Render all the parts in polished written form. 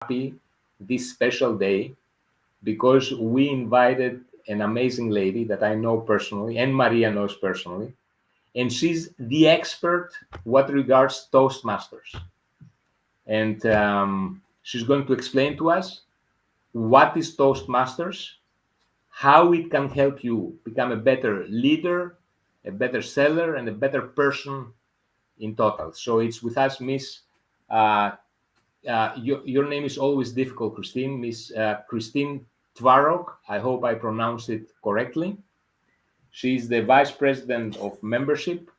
happy this special day because we invited an amazing lady that I know personally and Maria knows personally, and she's the expert what regards Toastmasters. And she's going to explain to us what is Toastmasters, how it can help you become a better leader, a better seller, and a better person in total. So it's with us, Miss. Your name is always difficult, Christine. Miss Christine Tvarok. I hope I pronounced it correctly. She's the Vice President of Membership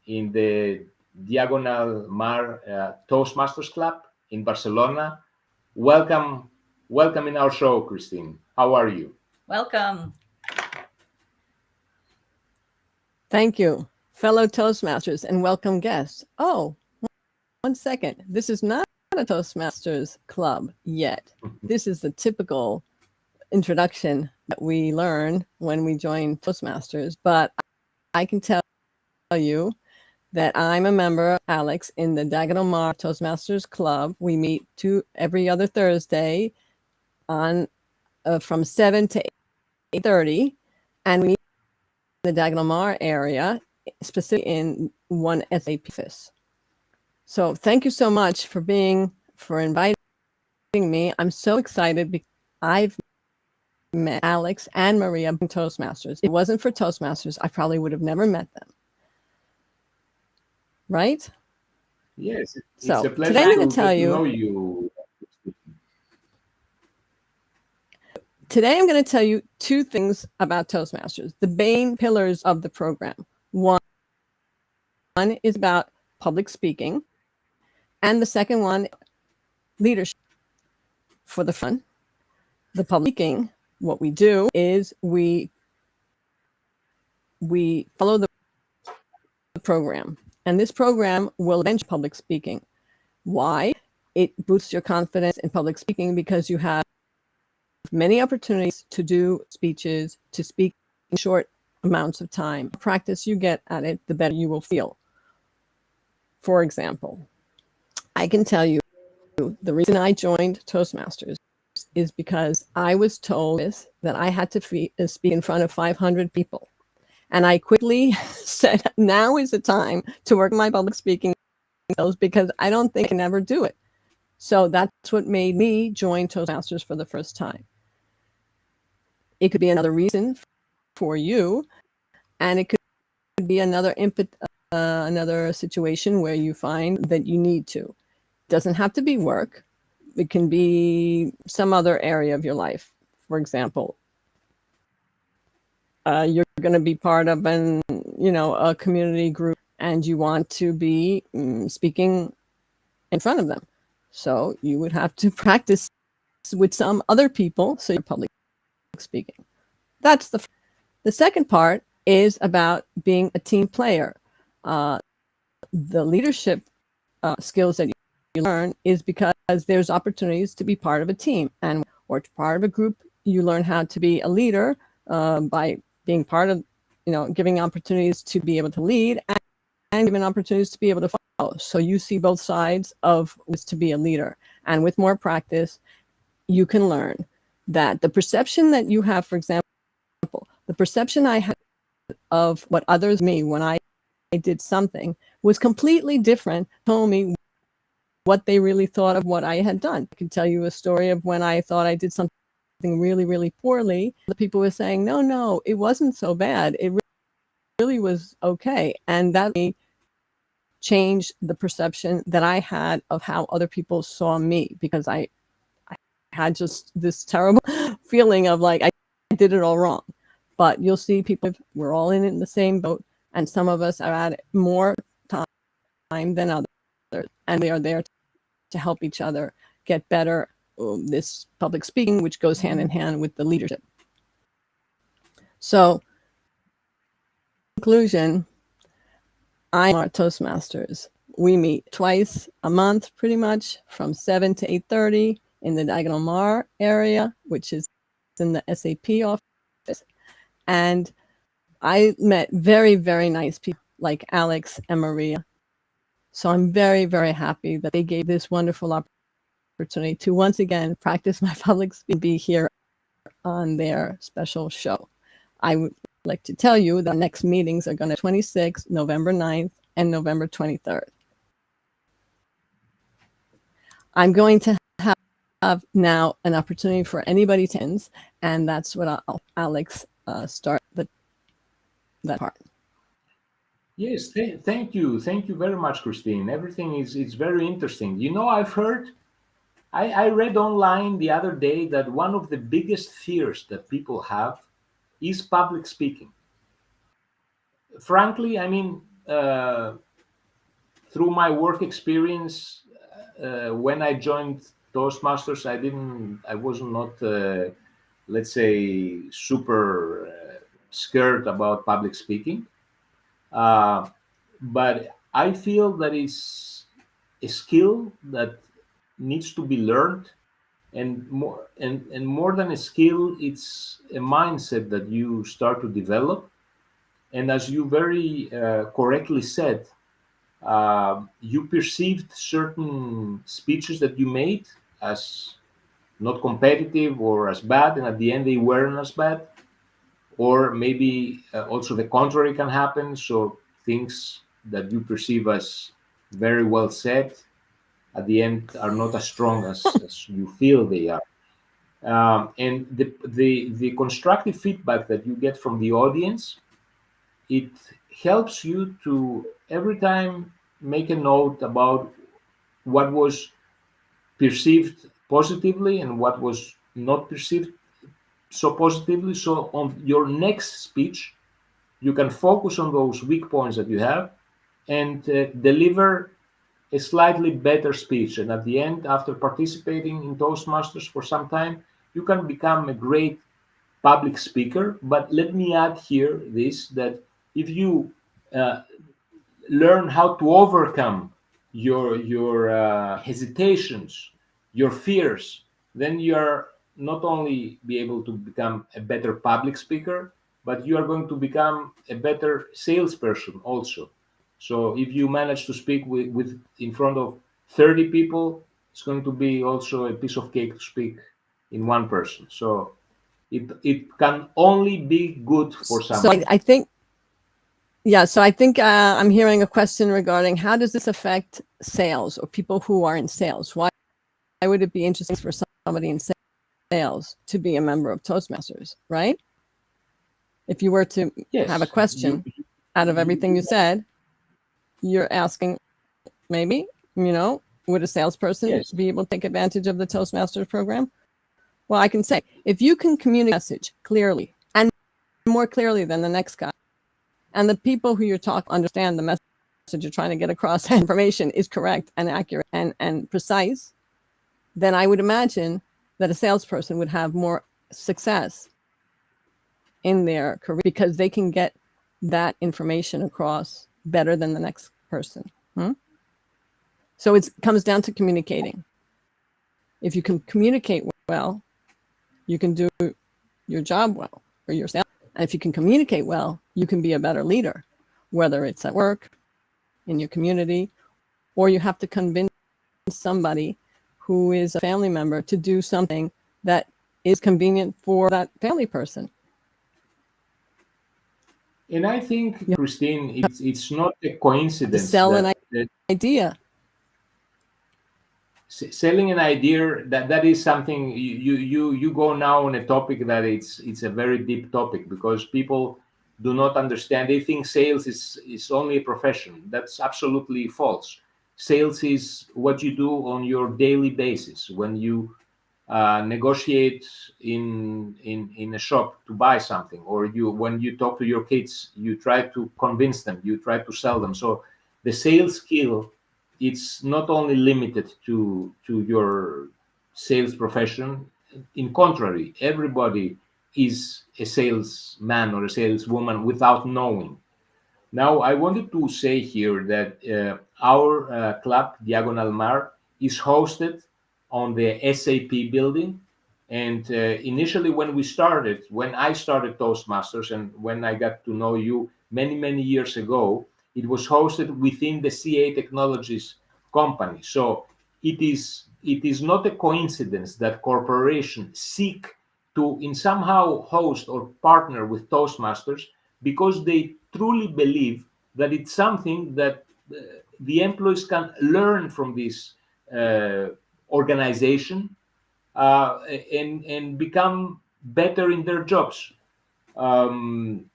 in the Diagonal Mar Toastmasters Club in Barcelona. Welcome, welcome in our show, Christine. How are you? Welcome. Thank you, fellow Toastmasters and welcome guests. Oh, 1 second. This is not a Toastmasters club yet. This is the typical introduction that we learn when we join Toastmasters, but I can tell you that I'm a member of Alex in the Diagonal Mar Toastmasters Club. We meet every other Thursday on from 7 to 8:30, and we meet in the Diagonal Mar area, specifically in one SAP office. So thank you so much for inviting me. I'm so excited because I've met Alex and Maria in Toastmasters. If it wasn't for Toastmasters, I probably would have never met them. Right? Yes, it's so a pleasure today I'm going to to tell get to you. know you. Today I'm going to tell you two things about Toastmasters, the main pillars of the program. One is about public speaking, and the second one, leadership. For the fun, the public speaking, what we do is we follow the program, and this program will eventually public speaking. Why? It boosts your confidence in public speaking because you have many opportunities to do speeches, to speak in short amounts of time. The practice you get at it, the better you will feel. For example, I can tell you the reason I joined Toastmasters is because I was told that I had to speak in front of 500 people. And I quickly said, now is the time to work my public speaking skills because I don't think I can ever do it. So that's what made me join Toastmasters for the first time. It could be another reason for you, and it could be another another situation where you find that you need to. It doesn't have to be work. It can be some other area of your life. For example, you're going to be part of a community group, and you want to be speaking in front of them. So you would have to practice with some other people, so you're public speaking. That's the second part is about being a team player. The leadership skills that you learn is because there's opportunities to be part of a team or part of a group. You learn how to be a leader by being part of, giving opportunities to be able to lead and given opportunities to be able to follow. So you see both sides of what's to be a leader. And with more practice, you can learn that the perception that you have, for example, the perception I had of what others me when I did something was completely different. Told me what they really thought of what I had done. I can tell you a story of when I thought I did something really, really poorly. The people were saying, no, it wasn't so bad. It really was okay. And that changed the perception that I had of how other people saw me, because I had just this terrible feeling of like I did it all wrong. But you'll see people, we're all in the same boat, and some of us are at more time than others, and they are there to help each other get better. This public speaking, which goes hand in hand with the leadership. So, conclusion, I'm our Toastmasters. We meet twice a month, pretty much, from 7 to 8:30 in the Diagonal Mar area, which is in the SAP office. And I met very, very nice people like Alex and Maria. So I'm very, very happy that they gave this wonderful opportunity to once again practice my public speaking and be here on their special show. I would like to tell you that our next meetings are going to be 26th, November 9th, and November 23rd. I'm going to have now an opportunity for anybody to attend, and that's what I'll Alex start that part. Yes, thank you. Thank you very much, Christine. Everything is very interesting. You know, I've heard, I read online the other day that one of the biggest fears that people have is public speaking. Frankly, I mean, through my work experience, when I joined Toastmasters, I was not, let's say, super scared about public speaking. Uh, but I feel that it's a skill that needs to be learned, and more than a skill, it's a mindset that you start to develop. And as you very correctly said, you perceived certain speeches that you made as not competitive or as bad, and at the end they weren't as bad. Or maybe also the contrary can happen. So things that you perceive as very well said at the end are not as strong as you feel they are. And the constructive feedback that you get from the audience, it helps you to every time make a note about what was perceived positively and what was not perceived so positively. So on your next speech, you can focus on those weak points that you have and deliver a slightly better speech. And at the end, after participating in Toastmasters for some time, you can become a great public speaker. But let me add here this, that if you uh, learn how to overcome your hesitations, your fears, then you are not only be able to become a better public speaker, but you are going to become a better salesperson also. So if you manage to speak with in front of 30 people, it's going to be also a piece of cake to speak in one person. So it can only be good for So somebody. I think, yeah, so I think I'm hearing a question regarding how does this affect sales or people who are in sales? Why would it be interesting for somebody in sales to be a member of Toastmasters, right? If you were to have a Yes, question out of everything you said, you're asking maybe, would a salesperson yes. be able to take advantage of the Toastmasters program? Well, I can say, if you can communicate a message clearly and more clearly than the next guy, and the people who you're talking understand the message you're trying to get across, information is correct and accurate and precise, then I would imagine that a salesperson would have more success in their career because they can get that information across better than the next person. So it comes down to communicating. If you can communicate well, you can do your job well or your sales. And if you can communicate well, you can be a better leader, whether it's at work, in your community, or you have to convince somebody who is a family member to do something that is convenient for that family person. And I think, You Christine, have it's not a to coincidence sell an that idea. selling an idea, that is something you go now on a topic that it's a very deep topic, because people do not understand. They think sales is only a profession. That's absolutely false. Sales is what you do on your daily basis when you negotiate in a shop to buy something, or you when you talk to your kids, you try to convince them, you try to sell them. So the sales skill, it's not only limited to your sales profession. In contrary, everybody is a salesman or a saleswoman without knowing. Now, I wanted to say here that our club, Diagonal Mar, is hosted on the SAP building. And initially, when I started Toastmasters and when I got to know you many, many years ago, it was hosted within the CA Technologies company. So it is it is not a coincidence that corporations seek to in somehow host or partner with Toastmasters, because they truly believe that it's something that the employees can learn from this organization, and become better in their jobs. Um,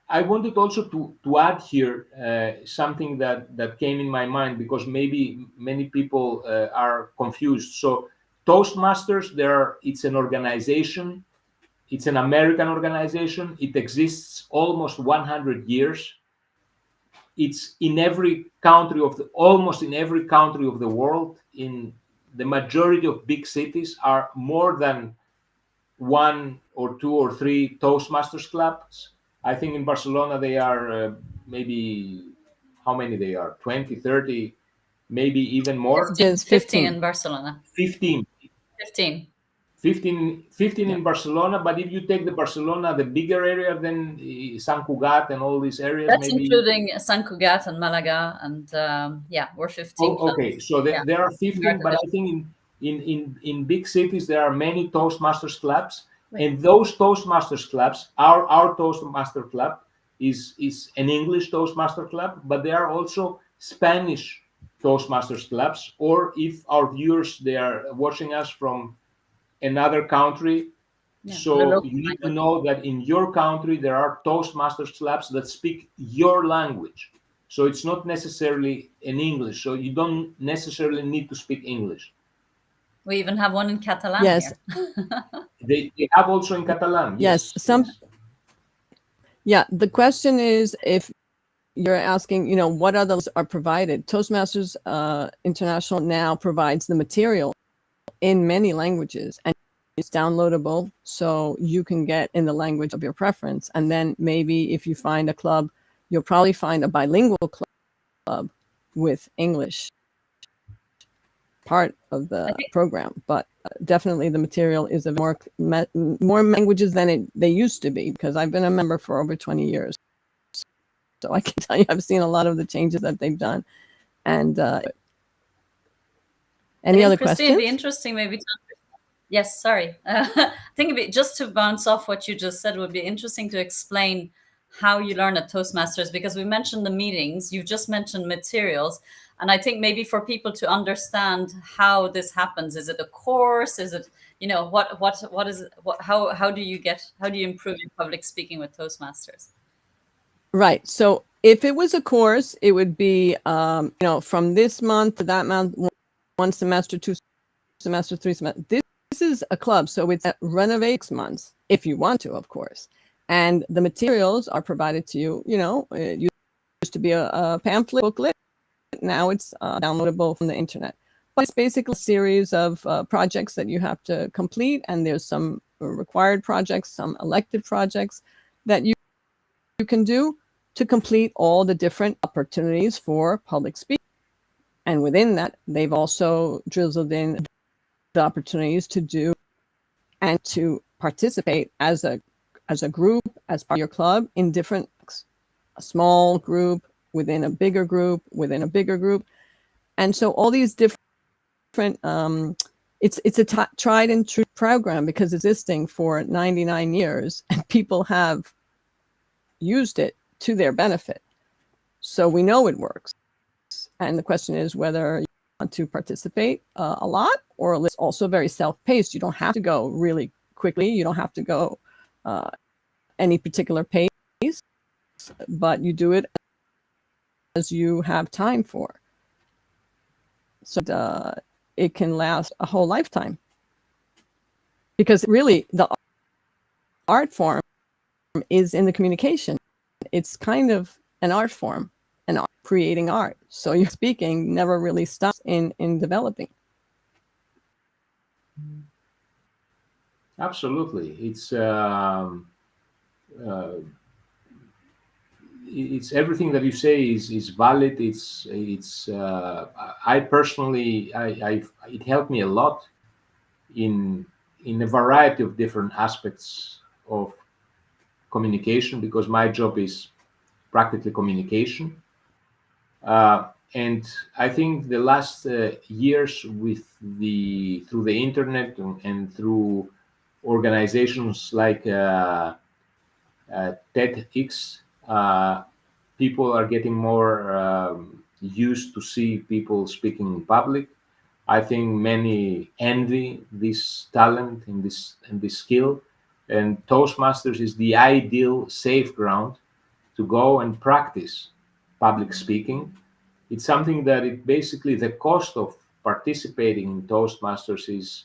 I wanted also to add here something that came in my mind, because maybe many people are confused. So Toastmasters, it's an organization. It's an American organization. It exists almost 100 years. It's in every country almost in every country of the world. In the majority of big cities are more than one or two or three Toastmasters clubs. I think in Barcelona they are maybe, how many they are? 20, 30, maybe even more. 15, Is 15 15. in Barcelona. 15. 15. 15 Yeah. in Barcelona, but if you take the Barcelona, the bigger area, then Sant Cugat and all these areas, That's maybe. including Sant Cugat and Malaga, and yeah, we're 15 Oh, clubs. okay. So Yeah. there are 15, but I think in big cities there are many Toastmasters clubs, Right. and those Toastmasters clubs, our Toastmaster club is an English Toastmaster club, but there are also Spanish Toastmasters clubs. Or if our viewers, they are watching us from another country, Yeah, the so local you need to language. know that in your country there are Toastmasters clubs that speak your language. So it's not necessarily in English. So you don't necessarily need to speak English. We even have one in Catalan Yes. here. They have also in Catalan. Yes. Yes. Yes. Yeah. The question is, if you're asking, what others are provided. Toastmasters International now provides the material in many languages, and it's downloadable, so you can get in the language of your preference. And then maybe if you find a club, you'll probably find a bilingual club with English part of the program. But definitely the material is of more languages than they used to be, because I've been a member for over 20 years. So I can tell you, I've seen a lot of the changes that they've done. And any other Christine, questions? it'd be interesting maybe to Yes, sorry. I think just to bounce off what you just said, would be interesting to explain how you learn at Toastmasters, because we mentioned the meetings, you've just mentioned materials, and I think maybe for people to understand how this happens, is it a course? Is it, what is it? How do you improve your public speaking with Toastmasters? Right. So if it was a course, it would be, from this month to that month, 1 semester, 2 semester, 3 semester. This is a club, so it's at renovate 6 months, if you want to, of course. And the materials are provided to you. It used to be a pamphlet booklet. Now it's downloadable from the internet. But it's basically a series of projects that you have to complete, and there's some required projects, some elective projects that you can do to complete all the different opportunities for public speaking. And within that, they've also drizzled in the opportunities to do and to participate as a group, as part of your club, in different, a small group within a bigger group within a bigger group. And so all these different it's a tried and true program, because it's existing for 99 years and people have used it to their benefit. So we know it works. And the question is whether you want to participate a lot, or it's also very self-paced. You don't have to go really quickly. You don't have to go any particular pace, but you do it as you have time for. So it can last a whole lifetime. Because really, the art form is in the communication. It's kind of an art form, and creating art. So your speaking never really stops in developing. Absolutely. It's everything that you say is valid. I personally, it helped me a lot in a variety of different aspects of communication, because my job is practically communication. And I think the last years, with the through the internet and through organizations like TEDx, people are getting more used to see people speaking in public. I think many envy this talent and this skill, and Toastmasters is the ideal safe ground to go and practice public speaking. It's something that it basically, the cost of participating in Toastmasters is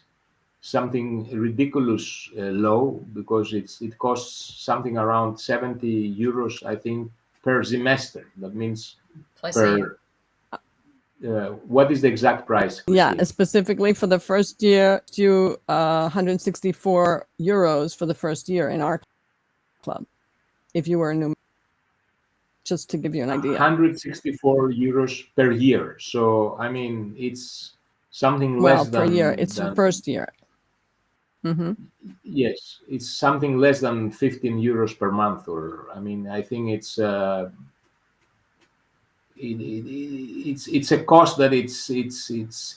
something ridiculous low, because it costs something around 70 euros, I think, per semester. That means Twice a year. per what is the exact price, Yeah, Christine? specifically for the first year, you 164 euros for the first year in our club, if you were a new, just to give you an idea. 164 euros per year. So I mean, it's something Well, less per year, it's the than first year. Mm-hmm. yes, it's something less than 15 euros per month. Or I mean, I think it's a cost that it's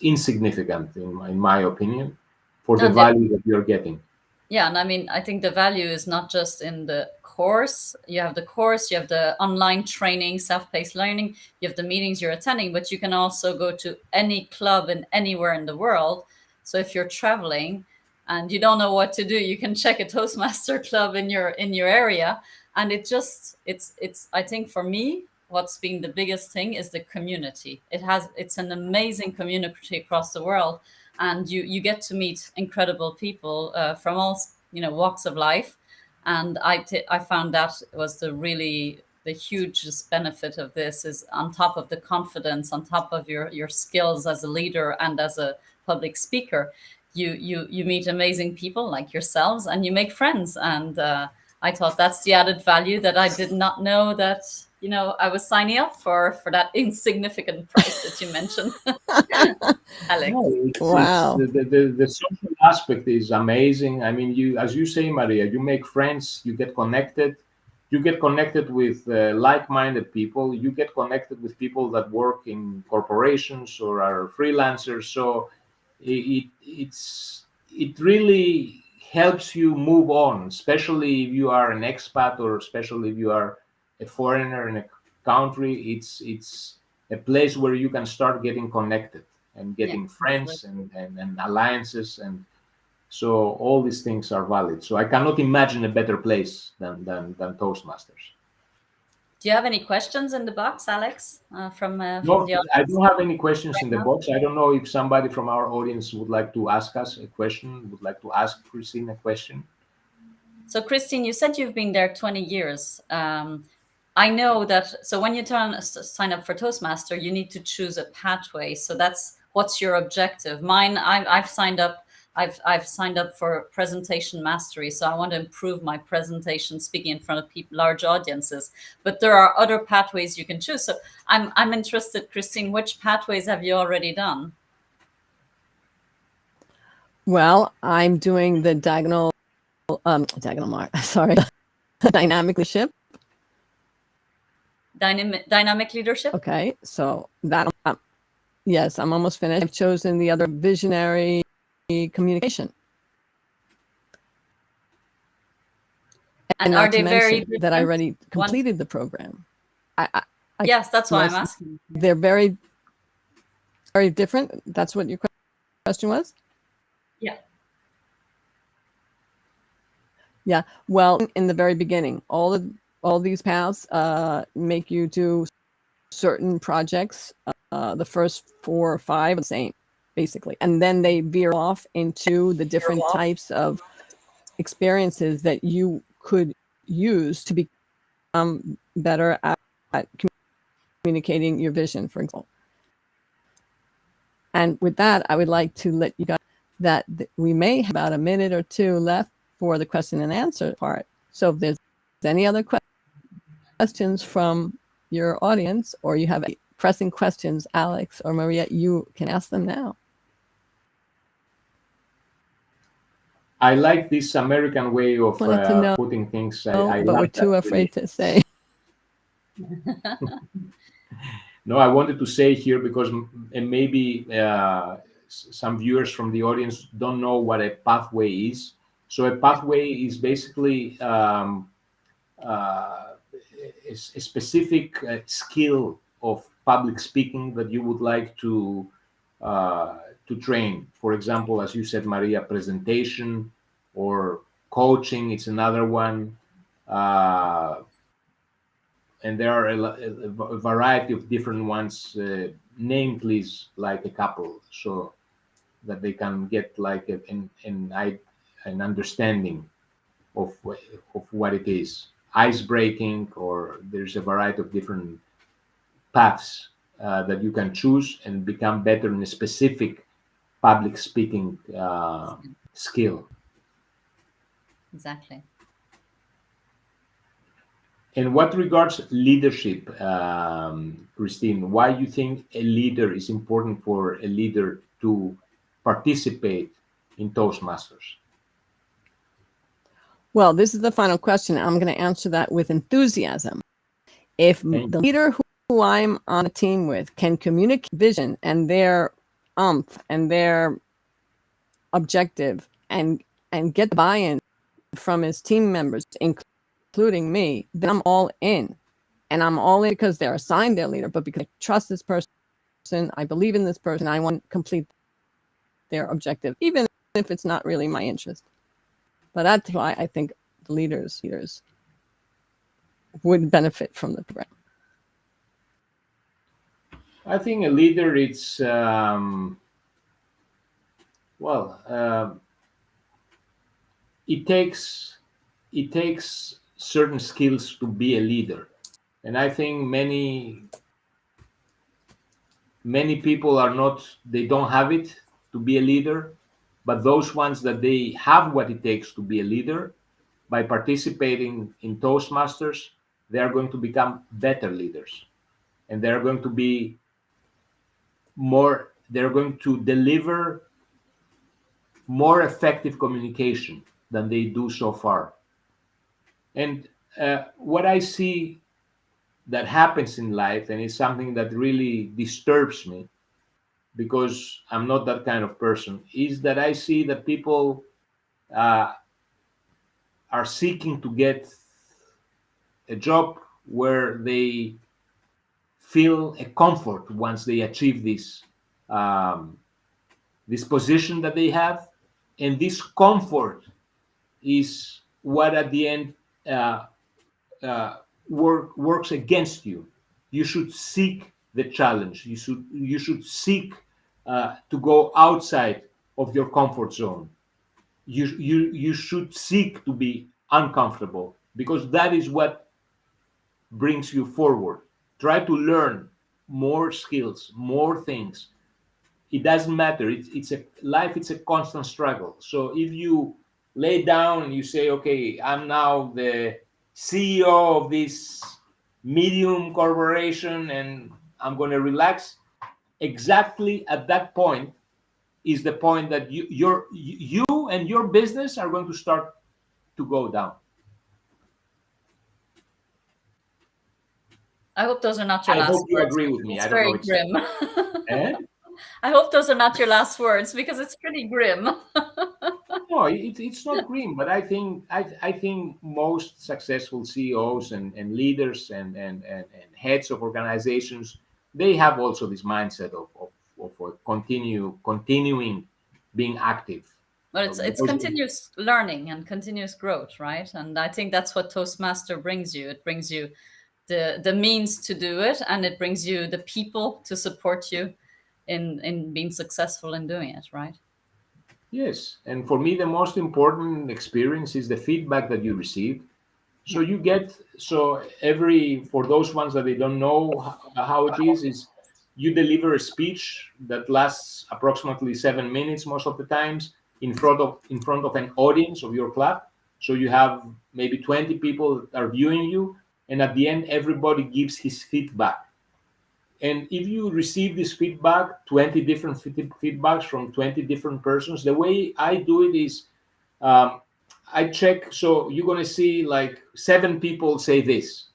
insignificant in my opinion, for the And it, value that you're getting. yeah, and I mean, I think the value is not just in the course. You have the course, you have the online training, self-paced learning, you have the meetings you're attending, but you can also go to any club and anywhere in the world. So if you're traveling and you don't know what to do, you can check a Toastmaster club in your area. And it's I think for me, what's been the biggest thing is the community. It's an amazing community across the world, and you get to meet incredible people from all walks of life. And I found that was the hugest benefit of this, is on top of the confidence, on top of your skills as a leader and as a public speaker, you meet amazing people like yourselves, and you make friends. And I thought that's the added value that I did not know that I was signing up for that insignificant price that you mentioned. Alex. No, it's Wow. the social aspect is amazing. I mean, you, as you say, Maria, you make friends, you get connected with like-minded people, you get connected with people that work in corporations or are freelancers. So it really helps you move on, especially if you are an expat, or especially if you are a foreigner in a country. It's a place where you can start getting connected and Yeah, getting absolutely. friends and alliances, and so all these things are valid. So I cannot imagine a better place than Toastmasters. Do you have any questions in the box, Alex, from No, the I audience don't have any questions in right the now? box. I don't know if somebody from our audience would like to ask us a question, would like to ask Christine a question. So, Christine, you said you've been there 20 years. I know that. So, when you sign up for Toastmaster, you need to choose a pathway. So, what's your objective? Mine, I've signed up. I've signed up for presentation mastery. So, I want to improve my presentation, speaking in front of people, large audiences. But there are other pathways you can choose. So, I'm interested, Christine. Which pathways have you already done? Well, I'm doing the diagonal mark. Sorry, dynamic leadership. Dynamic leadership. Okay, so that yes, I'm almost finished. I've chosen the other, visionary communication. And not are they to very mention that I different? already completed the program. Yes, that's why I'm Yes, asking. they're very, very different. That's what your question was? Yeah. Yeah. Well, in the very beginning, all these paths make you do certain projects. The first 4 or 5 are the same, basically, and then they veer off into the different types of experiences that you could use to become better at communicating your vision, for example. And with that, I would like to let you guys that we may have about a minute or 2 left for the question and answer part. So if there's any other questions from your audience, or you have pressing questions, Alex or Maria, you can ask them now. I like this American way of Wanted to know, putting things. I but we're love that, too really. afraid to say. No, I wanted to say here because and maybe some viewers from the audience don't know what a pathway is. So a pathway is basically a specific skill of public speaking that you would like to train. For example, as you said, Maria, presentation or coaching. It's another one. And there are a variety of different ones. Name, please, like a couple, so that they can get like an understanding of what it is. Ice breaking, or there's a variety of different paths that you can choose and become better in a specific public speaking skill. Exactly. And what regards leadership, Christine, why you think a leader is important for a leader to participate in Toastmasters? Well, this is the final question. I'm going to answer that with enthusiasm. If the leader who I'm on a team with can communicate vision and their and their objective and get buy-in from his team members, including me, then I'm all in. And I'm all in because they're assigned their leader, but because I trust this person, I believe in this person, I want to complete their objective, even if it's not really my interest. But that's why I think the leaders would benefit from the program. I think a leader, it's it takes certain skills to be a leader, and I think many people are not, they don't have it to be a leader, but those ones that they have what it takes to be a leader, by participating in Toastmasters, they are going to become better leaders, and they're going to be more, they're going to deliver more effective communication than they do so far. And what I see that happens in life, and it's something that really disturbs me because I'm not that kind of person, is that I see that people uh, are seeking to get a job where they feel a comfort once they achieve this position that they have, and this comfort is what at the end uh, works against you. You should seek the challenge. You should seek to go outside of your comfort zone. You should seek to be uncomfortable, because that is what brings you forward. Try to learn more skills, more things. It doesn't matter. It's a life. It's a constant struggle. So if you lay down and you say, okay, I'm now the CEO of this medium corporation and I'm going to relax, exactly at that point is the point that you and your business are going to start to go down. I hope those are not your I last hope you words. agree with me. It's I don't know. very grim. Eh? I hope those are not your last words, because it's pretty grim. No, it's not green, but I think most successful CEOs and leaders and heads of organizations, they have also this mindset of continuing being active. But it's Because continuous learning and continuous growth, right? And I think that's what Toastmaster brings you. It brings you the means to do it, and it brings you the people to support you in being successful in doing it, right? yes, and for me the most important experience is the feedback that you receive. So you get, so every, for those ones that they don't know how it is you deliver a speech that lasts approximately 7 minutes most of the times, in front of an audience of your club. So you have maybe 20 people that are viewing you, and at the end everybody gives his feedback. And if you receive this feedback, 20 different feedbacks from 20 different persons, the way I do it is, um, I check. So you're going to see like 7 people say this.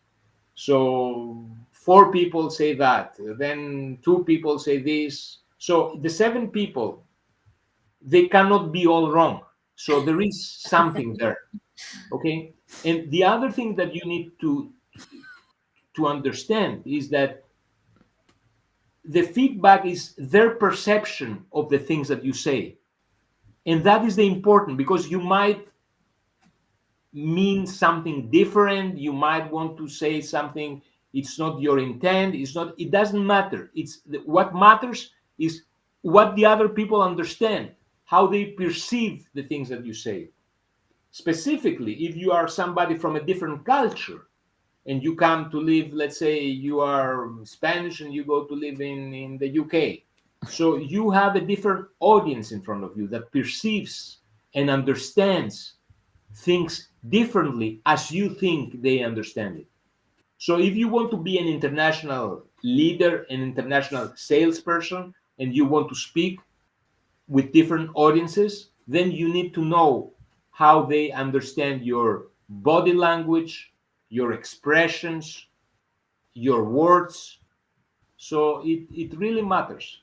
So 4 people say that, then 2 people say this. So the 7 people, they cannot be all wrong. So there is something there. Okay. And the other thing that you need to understand is that the feedback is their perception of the things that you say. And that is the important, because you might mean something different. You might want to say something, it's not your intent. It doesn't matter. What matters is what the other people understand, how they perceive the things that you say. Specifically, if you are somebody from a different culture and you come to live, let's say you are Spanish and you go to live in the UK. So you have a different audience in front of you that perceives and understands things differently as you think they understand it. So if you want to be an international leader, an international salesperson, and you want to speak with different audiences, then you need to know how they understand your body language, your expressions, your words. So it really matters.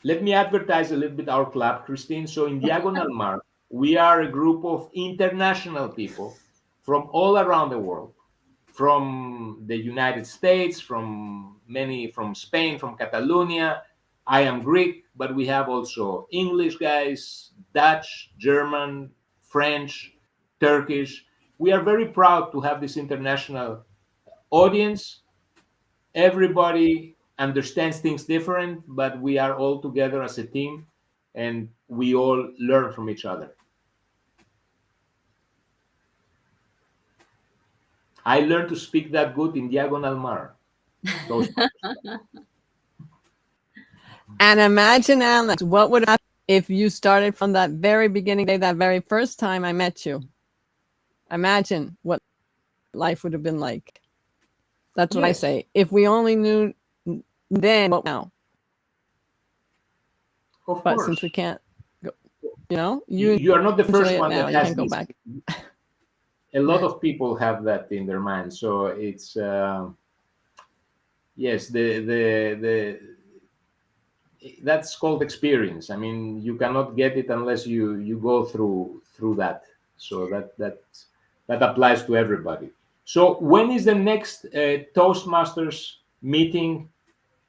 Let me advertise a little bit our club, Christine. So in Diagonal Mar, we are a group of international people from all around the world, from the United States, from Spain, from Catalonia. I am Greek, but we have also English guys, Dutch, German, French, Turkish. We are very proud to have this international audience. Everybody understands things different, but we are all together as a team and we all learn from each other. I learned to speak that good in Diagonal Mar. And imagine, Alex, what would happen if you started from that very beginning day, that very first time I met you? Imagine what life would have been like. That's what I say. If we only knew then, what now? Of But course. since we can't, go, you are not the first one now. that You has can't go this. back. A lot of people have that in their mind. So it's yes, the that's called experience. I mean, you cannot get it unless you go through that. So that applies to everybody. So when is the next Toastmasters meeting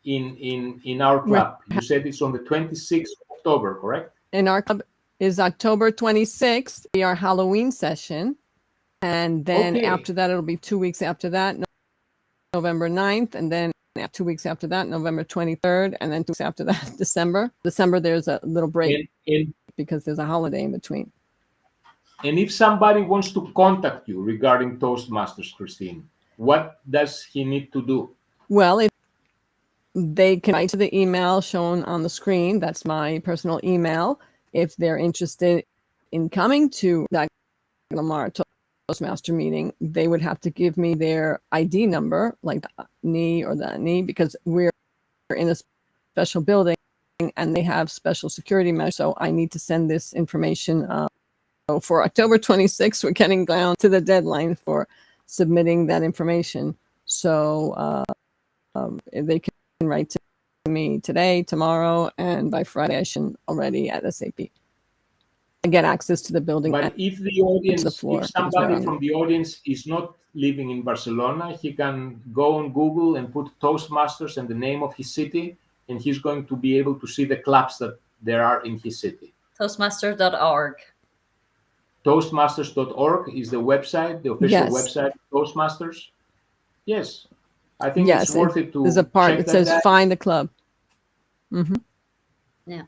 in our club? You said it's on the 26th of October, correct? In our club is October 26th, be our Halloween session. And then after that, it'll be 2 weeks after that, November 9th. And then 2 weeks after that, November 23rd. And then 2 weeks after that, December. December, there's a little break because there's a holiday in between. And if somebody wants to contact you regarding Toastmasters, Christine, what does he need to do? Well, if they can write to the email shown on the screen, that's my personal email. If they're interested in coming to that Lamar Toastmaster meeting, they would have to give me their ID number, like the NE or the NE, because we're in a special building and they have special security measures. So I need to send this information. For October 26th, we're getting down to the deadline for submitting that information. So they can write to me today, tomorrow, and by Friday I should already at SAP get access to the building. But if the audience, if somebody from the audience is not living in Barcelona, he can go on Google and put Toastmasters and the name of his city, and he's going to be able to see the clubs that there are in his city. Toastmasters.org. Toastmasters.org is the website, the official website of Toastmasters. Yes, I think it's worth it to. There's a part that says "Find the club." Mm-hmm. Yeah.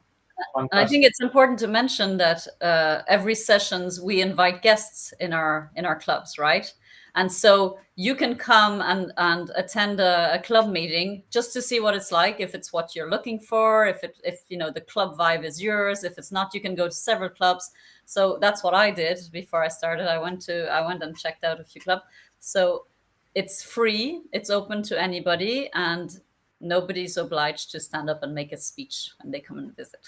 And I think it's important to mention that every sessions we invite guests in our clubs, right? And so you can come and attend a club meeting just to see what it's like, if it's what you're looking for, if the club vibe is yours. If it's not, you can go to several clubs. So that's what I did before I started. I went and checked out a few clubs. So it's free, it's open to anybody, and nobody's obliged to stand up and make a speech when they come and visit.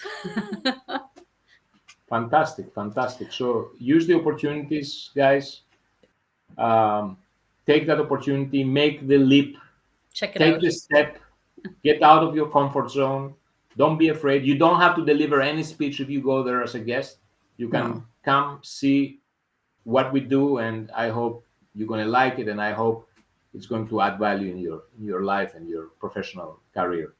Fantastic. So use the opportunities, guys. take that opportunity, make the leap, Check it take out. the step, get out of your comfort zone. Don't be afraid. You don't have to deliver any speech if you go there as a guest. You can No. come see what we do, and I hope you're going to like it, and I hope it's going to add value in your life and your professional career.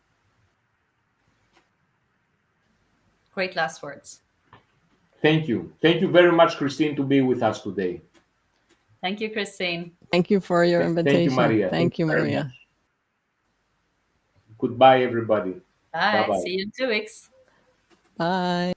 Great last words. Thank you. Thank you very much, Christine, to be with us today. Thank you, Christine. Thank you for your Thank you, invitation. Maria. Thank you, very Maria. much. Goodbye, everybody. Bye. Bye-bye. See you in 2 weeks. Bye.